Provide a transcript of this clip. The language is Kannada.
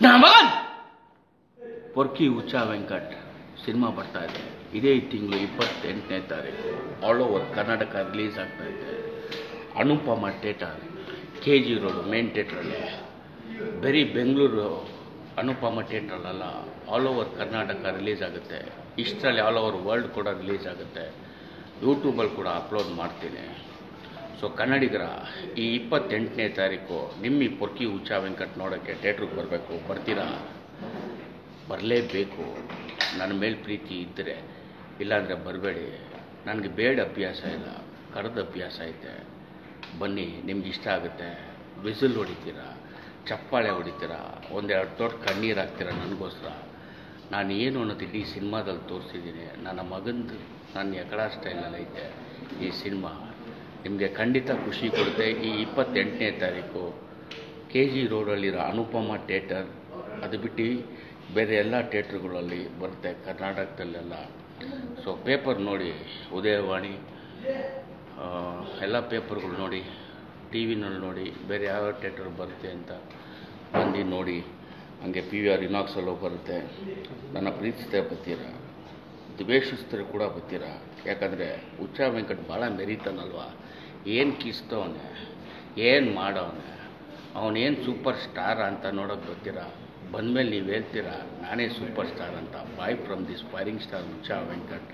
ನಮಗನ್ ಪೊರ್ಕಿ ಹುಚ್ಚ ವೆಂಕಟ್ ಸಿನಿಮಾ ಬರ್ತಾ ಇದೆ. ಇದೇ ತಿಂಗಳು 28ನೇ ತಾರೀಕು ಆಲ್ ಓವರ್ ಕರ್ನಾಟಕ ರಿಲೀಸ್ ಆಗ್ತಾ ಇದೆ. ಅನುಪಮ ಥಿಯೇಟರ್, KG ರೋಡ್ ಮೇನ್ ಥಿಯೇಟ್ರಲ್ಲಿ. ಬರೀ ಬೆಂಗಳೂರು ಅನುಪಮ ಥಿಯೇಟ್ರಲ್ಲ, ಆಲ್ ಓವರ್ ಕರ್ನಾಟಕ ರಿಲೀಸ್ ಆಗುತ್ತೆ. ಇಷ್ಟರಲ್ಲಿ ಆಲ್ ಓವರ್ ವರ್ಲ್ಡ್ ಕೂಡ ರಿಲೀಸ್ ಆಗುತ್ತೆ. ಯೂಟ್ಯೂಬಲ್ಲಿ ಕೂಡ ಅಪ್ಲೋಡ್ ಮಾಡ್ತೀನಿ. ಸೊ ಕನ್ನಡಿಗರ ಈ 28ನೇ ತಾರೀಕು ನಿಮ್ಮ ಈ ಪೊರ್ಕಿ ಹುಚ್ಚ ವೆಂಕಟ್ ನೋಡೋಕ್ಕೆ ಥಿಯೇಟ್ರಿಗೆ ಬರಬೇಕು. ಬರ್ತೀರಾ? ಬರಲೇಬೇಕು. ನನ್ನ ಮೇಲೆ ಪ್ರೀತಿ ಇದ್ದರೆ, ಇಲ್ಲಾಂದರೆ ಬರಬೇಡಿ. ನನಗೆ ಬೇಡ ಅಭ್ಯಾಸ ಇಲ್ಲ, ಕರೆದ ಅಭ್ಯಾಸ ಐತೆ. ಬನ್ನಿ, ನಿಮ್ಗೆ ಇಷ್ಟ ಆಗುತ್ತೆ. ವಿಸಿಲ್ ಹೊಡಿತೀರಾ, ಚಪ್ಪಾಳೆ ಹೊಡಿತೀರಾ, ಒಂದೆರಡು ದೊಡ್ಡ ಕಣ್ಣೀರು ಹಾಕ್ತೀರಾ ನನಗೋಸ್ಕರ. ನಾನು ಏನು ಅನ್ನೋದು ಇಡೀ ಸಿನಿಮಾದಲ್ಲಿ ತೋರಿಸಿದ್ದೀನಿ. ನನ್ನ ಮಗಂದು ನನ್ನ ಎಕಡ ಸ್ಟೈಲಲ್ಲಿ ಐತೆ ಈ ಸಿನಿಮಾ. ನಿಮಗೆ ಖಂಡಿತ ಖುಷಿ ಕೊಡುತ್ತೆ. ಈ 28ನೇ ತಾರೀಕು KG ರೋಡಲ್ಲಿರೋ ಅನುಪಮ ಥಿಯೇಟರ್, ಅದು ಬಿಟ್ಟು ಬೇರೆ ಎಲ್ಲ ಥಿಯೇಟ್ರುಗಳಲ್ಲಿ ಬರುತ್ತೆ ಕರ್ನಾಟಕದಲ್ಲೆಲ್ಲ. ಸೊ ಪೇಪರ್ ನೋಡಿ, ಉದಯವಾಣಿ ಎಲ್ಲ ಪೇಪರ್ಗಳು ನೋಡಿ, TV ನಲ್ಲಿ ನೋಡಿ, ಬೇರೆ ಯಾವ ಥಿಯೇಟರ್ ಬರುತ್ತೆ ಅಂತ ಬಂದು ನೋಡಿ. ಹಂಗೆ PVR ಇನಾಕ್ಸಲ್ಲೂ ಬರುತ್ತೆ. ನನ್ನ ಪ್ರೀತಿಸ್ತಾ ಬರ್ತೀರಾ, ದ್ವೇಷಿಸ್ತರು ಕೂಡ ಬರ್ತೀರಾ. ಯಾಕಂದರೆ ಹುಚ್ಚ ವೆಂಕಟ್ ಭಾಳ ಮೆರೀತಾನಲ್ವ. ಏನು ಕಿಸ್ತವನೆ, ಏನು ಮಾಡವನೆ, ಅವನೇನು ಸೂಪರ್ ಸ್ಟಾರ್ ಅಂತ ನೋಡೋಕೆ ಬರ್ತೀರಾ. ಬಂದಮೇಲೆ ನೀವು ಹೇಳ್ತೀರಾ ನಾನೇ ಸೂಪರ್ ಸ್ಟಾರ್ ಅಂತ. ಬಾಯ್ from the ಸ್ಪೈರಿಂಗ್ star Huccha Venkat.